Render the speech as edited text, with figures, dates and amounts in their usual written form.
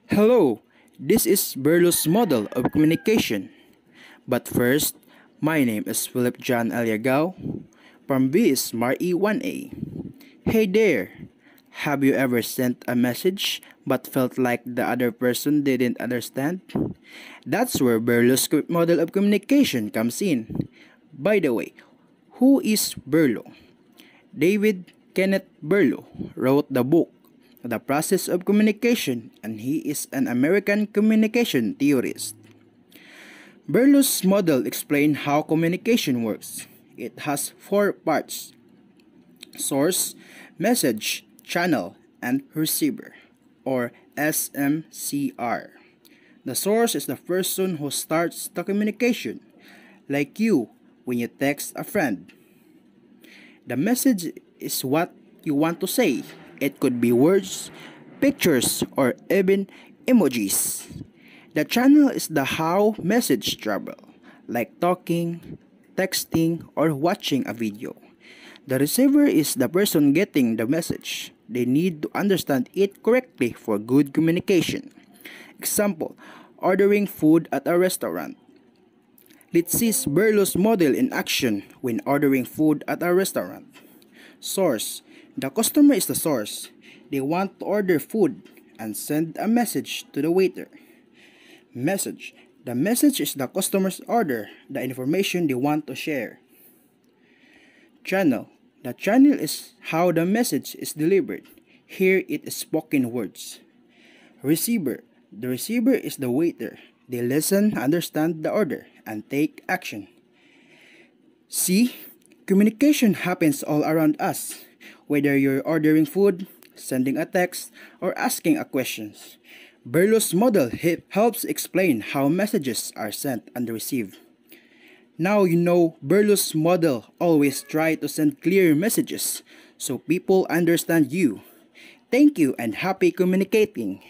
Hello, this is Berlo's model of communication. But first, my name is Philip John Aliagao from B Smart E1A. Hey there, have you ever sent a message but felt like the other person didn't understand? That's where Berlo's model of communication comes in. By the way, who is Berlo? David Kenneth Berlo wrote the book The Process of Communication, and he is an American communication theorist. Berlo's model explains how communication works. It has four parts: source, message, channel, and receiver, or SMCR. The source is the person who starts the communication, like you when you text a friend. The message is what you want to say. It could be words, pictures, or even emojis. The channel is the how message travel, like talking, texting, or watching a video. The receiver is the person getting the message. They need to understand it correctly for good communication. Example, ordering food at a restaurant. Let's see Berlo's model in action when ordering food at a restaurant. Source. The customer is the source. They want to order food and send a message to the waiter. Message. The message is the customer's order, the information they want to share. Channel. The channel is how the message is delivered. Here it is spoken words. Receiver. The receiver is the waiter. They listen, understand the order, and take action. See? Communication happens all around us, whether you're ordering food, sending a text, or asking a question. Berlo's model helps explain how messages are sent and received. Now you know Berlo's model always try to send clear messages so people understand you. Thank you and happy communicating.